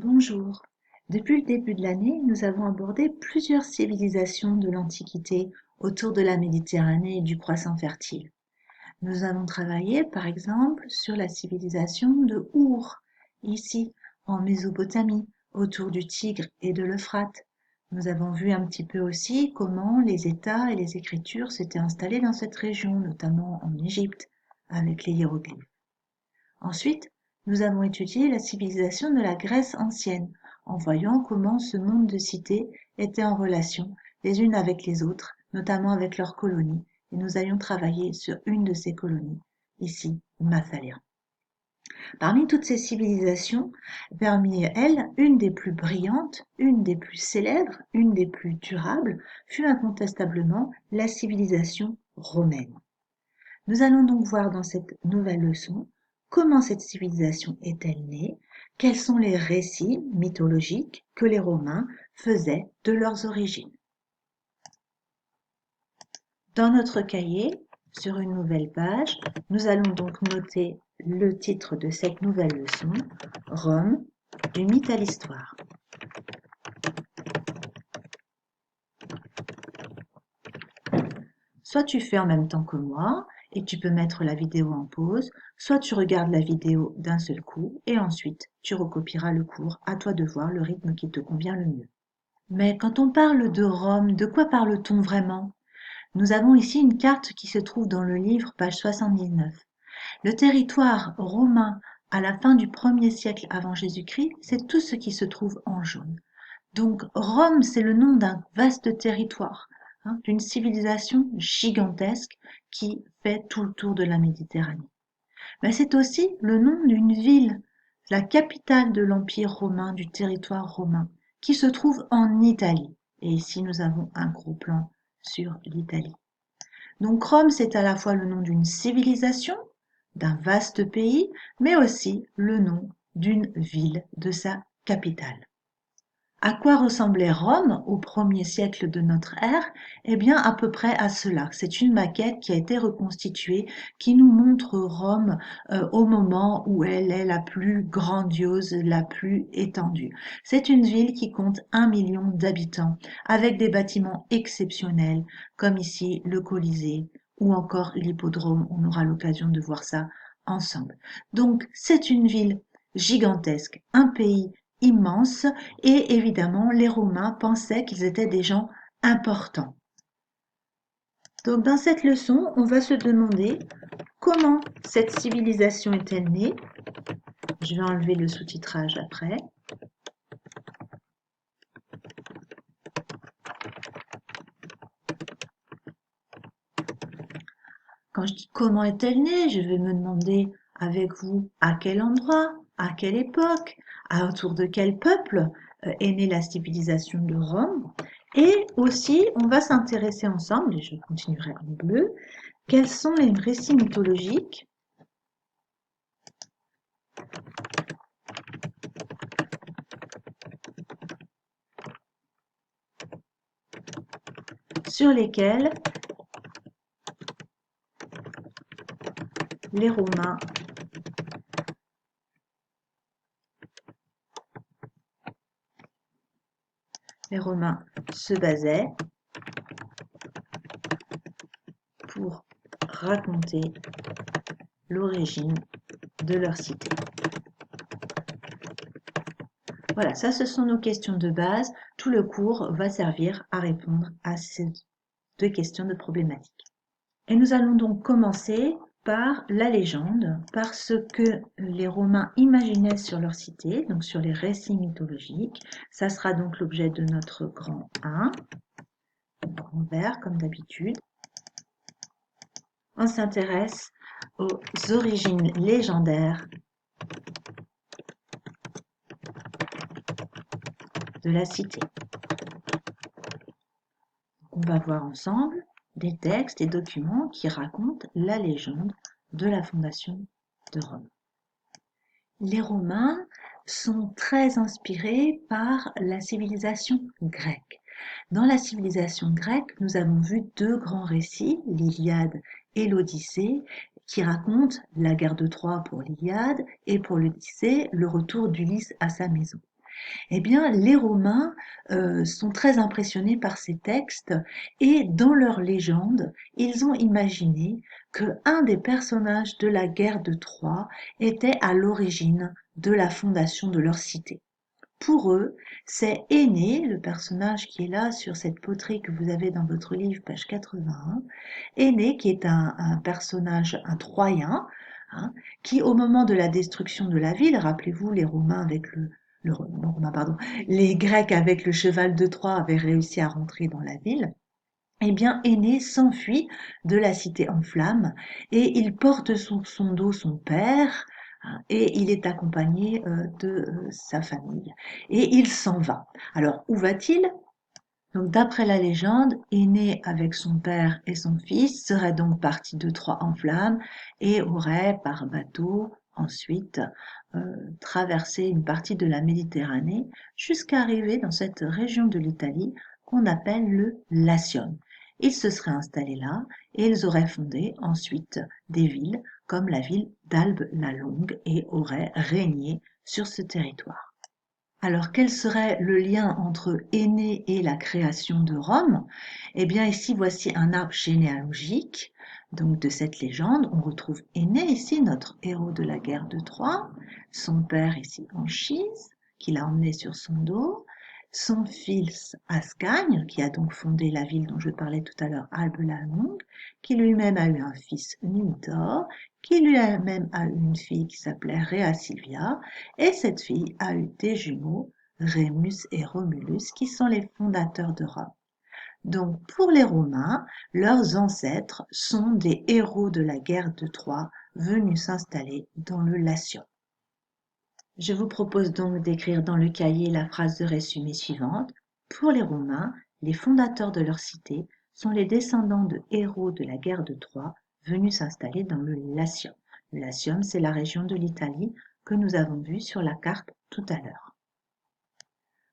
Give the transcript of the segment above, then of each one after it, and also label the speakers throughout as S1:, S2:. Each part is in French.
S1: Bonjour. Depuis le début de l'année, nous avons abordé plusieurs civilisations de l'Antiquité autour de la Méditerranée et du croissant fertile. Nous avons travaillé, par exemple, sur la civilisation de Our, ici, en Mésopotamie, autour du Tigre et de l'Euphrate. Nous avons vu un petit peu aussi comment les États et les écritures s'étaient installés dans cette région, notamment en Égypte, avec les hiéroglyphes. Ensuite, nous avons étudié la civilisation de la Grèce ancienne, en voyant comment ce monde de cités était en relation les unes avec les autres, notamment avec leurs colonies, et nous allions travailler sur une de ces colonies, ici, Massalia. Parmi toutes ces civilisations, parmi elles, une des plus brillantes, une des plus célèbres, une des plus durables, fut incontestablement la civilisation romaine. Nous allons donc voir dans cette nouvelle leçon comment cette civilisation est-elle née, quels sont les récits mythologiques que les Romains faisaient de leurs origines. Dans notre cahier, sur une nouvelle page, nous allons donc noter le titre de cette nouvelle leçon, Rome, du mythe à l'histoire. Soit tu fais en même temps que moi et tu peux mettre la vidéo en pause, soit tu regardes la vidéo d'un seul coup et ensuite tu recopieras le cours, à toi de voir le rythme qui te convient le mieux. Mais quand on parle de Rome, de quoi parle-t-on vraiment? Nous avons ici une carte qui se trouve dans le livre, page 79. Le territoire romain à la fin du 1er siècle avant Jésus-Christ, c'est tout ce qui se trouve en jaune. Donc Rome, c'est le nom d'un vaste territoire, d'une civilisation gigantesque qui fait tout le tour de la Méditerranée. Mais c'est aussi le nom d'une ville, la capitale de l'Empire romain, du territoire romain, qui se trouve en Italie. Et ici, nous avons un gros plan sur l'Italie. Donc Rome, c'est à la fois le nom d'une civilisation, d'un vaste pays, mais aussi le nom d'une ville, de sa capitale. À quoi ressemblait Rome au 1er siècle de notre ère? Eh bien, à peu près à cela. C'est une maquette qui a été reconstituée, qui nous montre Rome au moment où elle est la plus grandiose, la plus étendue. C'est une ville qui compte 1 million d'habitants, avec des bâtiments exceptionnels, comme ici le Colisée ou encore l'hippodrome. On aura l'occasion de voir ça ensemble. Donc, c'est une ville gigantesque, un pays immense, et évidemment les Romains pensaient qu'ils étaient des gens importants. Donc dans cette leçon, on va se demander comment cette civilisation est-elle née. Je vais enlever le sous-titrage après. Quand je dis comment est-elle née, je vais me demander avec vous à quel endroit, à quelle époque, autour de quel peuple est née la civilisation de Rome. Et aussi, on va s'intéresser ensemble, et je continuerai en bleu, quels sont les récits mythologiques sur lesquels les Romains se basaient pour raconter l'origine de leur cité. Voilà, ça ce sont nos questions de base. Tout le cours va servir à répondre à ces deux questions de problématiques. Et nous allons donc commencer par la légende, par ce que les Romains imaginaient sur leur cité, donc sur les récits mythologiques. Ça sera donc l'objet de notre grand 1, grand vert comme d'habitude. On s'intéresse aux origines légendaires de la cité. On va voir ensemble des textes et documents qui racontent la légende de la fondation de Rome. Les Romains sont très inspirés par la civilisation grecque. Dans la civilisation grecque, nous avons vu deux grands récits, l'Iliade et l'Odyssée, qui racontent la guerre de Troie pour l'Iliade et pour l'Odyssée, le retour d'Ulysse à sa maison. Eh bien, les Romains sont très impressionnés par ces textes et dans leur légende, ils ont imaginé que un des personnages de la guerre de Troie était à l'origine de la fondation de leur cité. Pour eux, c'est Énée, le personnage qui est là sur cette poterie que vous avez dans votre livre, page 81, Énée qui est un personnage, un Troyen, hein, qui au moment de la destruction de la ville, rappelez-vous les Romains avec non, Romains, pardon, les Grecs avec le cheval de Troie avaient réussi à rentrer dans la ville, eh bien Énée s'enfuit de la cité en flammes et il porte sur son dos son père, hein, et il est accompagné de sa famille et il s'en va. Alors où va-t-il? Donc d'après la légende, Énée avec son père et son fils serait donc parti de Troie en flammes et aurait par bateau ensuite traversé une partie de la Méditerranée jusqu'à arriver dans cette région de l'Italie qu'on appelle le Latium. Ils se seraient installés là et ils auraient fondé ensuite des villes comme la ville d'Albe la Longue et auraient régné sur ce territoire. Alors, quel serait le lien entre Énée et la création de Rome? Eh bien, ici, voici un arbre généalogique. Donc, de cette légende, on retrouve Énée ici, notre héros de la guerre de Troie, son père ici Anchise, qui l'a emmené sur son dos, son fils Ascagne, qui a donc fondé la ville dont je parlais tout à l'heure, Albe la Longue, qui lui-même a eu un fils Numitor, qui lui-même a eu une fille qui s'appelait Rhea Silvia, et cette fille a eu des jumeaux, Rémus et Romulus, qui sont les fondateurs de Rome. Donc pour les Romains, leurs ancêtres sont des héros de la guerre de Troie venus s'installer dans le Latium. Je vous propose donc d'écrire dans le cahier la phrase de résumé suivante. Pour les Romains, les fondateurs de leur cité sont les descendants de héros de la guerre de Troie venus s'installer dans le Latium. Le Latium, c'est la région de l'Italie que nous avons vue sur la carte tout à l'heure.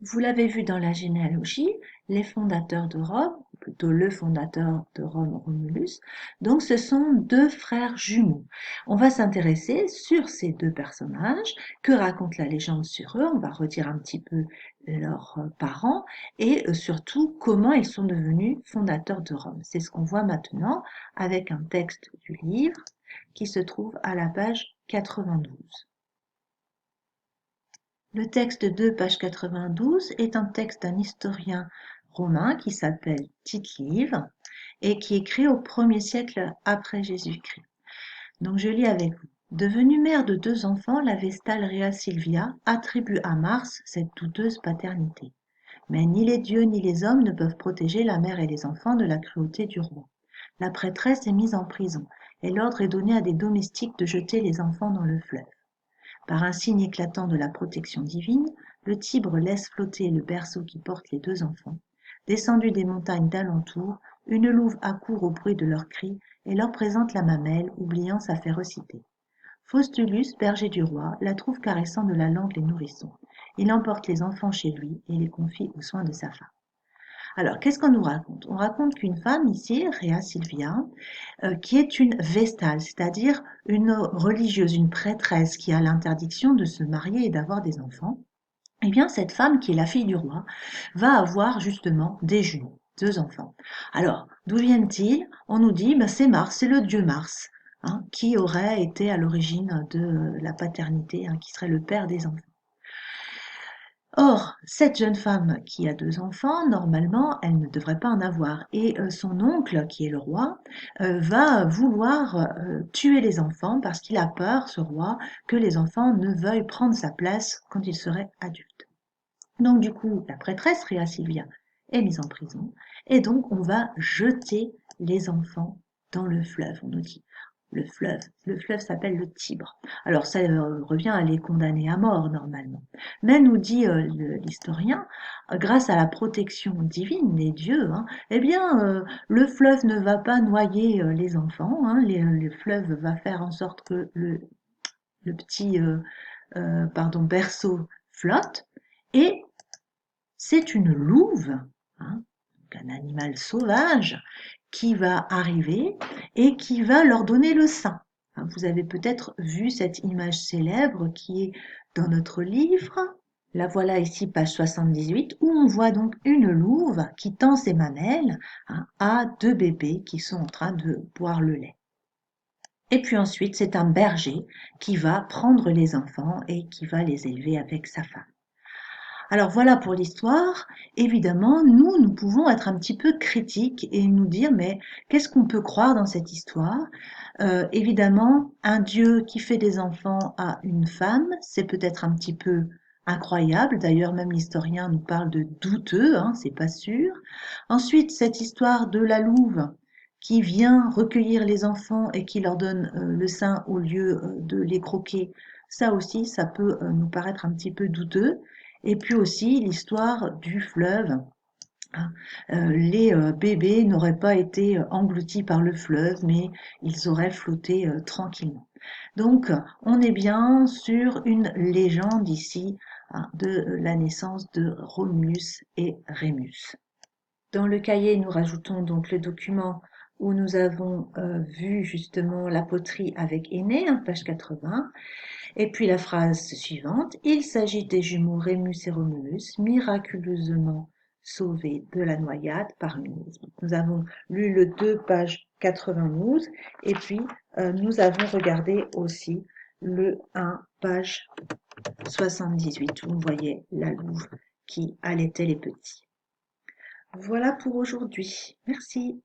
S1: Vous l'avez vu dans la généalogie, les fondateurs de Rome, ou plutôt le fondateur de Rome, Romulus, donc ce sont deux frères jumeaux. On va s'intéresser sur ces deux personnages, que raconte la légende sur eux, on va redire un petit peu leurs parents et surtout comment ils sont devenus fondateurs de Rome. C'est ce qu'on voit maintenant avec un texte du livre qui se trouve à la page 92. Le texte de page 92 est un texte d'un historien romain qui s'appelle Tite-Live et qui écrit au 1er siècle après Jésus-Christ. Donc je lis avec vous. Devenue mère de 2 enfants, la Vestale Rhea Silvia attribue à Mars cette douteuse paternité. Mais ni les dieux ni les hommes ne peuvent protéger la mère et les enfants de la cruauté du roi. La prêtresse est mise en prison et l'ordre est donné à des domestiques de jeter les enfants dans le fleuve. Par un signe éclatant de la protection divine, le Tibre laisse flotter le berceau qui porte les 2 enfants. Descendus des montagnes d'alentour, une louve accourt au bruit de leurs cris et leur présente la mamelle, oubliant sa férocité. Faustulus, berger du roi, la trouve caressant de la langue les nourrissons. Il emporte les enfants chez lui et les confie aux soins de sa femme. Alors, qu'est-ce qu'on nous raconte? On raconte qu'une femme ici, Rhea Silvia, qui est une vestale, c'est-à-dire une religieuse, une prêtresse qui a l'interdiction de se marier et d'avoir des enfants, eh bien cette femme qui est la fille du roi va avoir justement des jumeaux, 2 enfants. Alors, d'où viennent-ils? On nous dit, ben, c'est Mars, c'est le dieu Mars, hein, qui aurait été à l'origine de la paternité, hein, qui serait le père des enfants. Or, cette jeune femme qui a 2 enfants, normalement, elle ne devrait pas en avoir. Et son oncle, qui est le roi, va vouloir tuer les enfants parce qu'il a peur, ce roi, que les enfants ne veuillent prendre sa place quand ils seraient adultes. Donc du coup, la prêtresse Rhea Silvia est mise en prison et donc on va jeter les enfants dans le fleuve, on nous dit. Le fleuve s'appelle le Tibre. Alors ça revient à les condamner à mort normalement. Mais nous dit l'historien, grâce à la protection divine des dieux, hein, eh bien le fleuve ne va pas noyer les enfants. Hein, le fleuve va faire en sorte que le petit berceau flotte et c'est une louve, hein, un animal sauvage, qui va arriver et qui va leur donner le sein. Vous avez peut-être vu cette image célèbre qui est dans notre livre. La voilà ici, page 78, où on voit donc une louve qui tend ses mamelles à deux bébés qui sont en train de boire le lait. Et puis ensuite, c'est un berger qui va prendre les enfants et qui va les élever avec sa femme. Alors voilà pour l'histoire. Évidemment, nous pouvons être un petit peu critiques et nous dire, mais qu'est-ce qu'on peut croire dans cette histoire? Évidemment, un Dieu qui fait des enfants à une femme, c'est peut-être un petit peu incroyable. D'ailleurs, même l'historien nous parle de douteux, hein, c'est pas sûr. Ensuite, cette histoire de la louve qui vient recueillir les enfants et qui leur donne le sein au lieu de les croquer, ça aussi, ça peut nous paraître un petit peu douteux. Et puis aussi l'histoire du fleuve. Hein. Les bébés n'auraient pas été engloutis par le fleuve, mais ils auraient flotté tranquillement. Donc, on est bien sur une légende ici hein, de la naissance de Romulus et Rémus. Dans le cahier, nous rajoutons donc le document où nous avons vu justement la poterie avec Énée, hein, page 80. Et puis la phrase suivante, il s'agit des jumeaux Rémus et Romulus, miraculeusement sauvés de la noyade par une louve. Nous avons lu le 2, page 92, et puis nous avons regardé aussi le 1, page 78, où on voyait la louve qui allaitait les petits. Voilà pour aujourd'hui. Merci.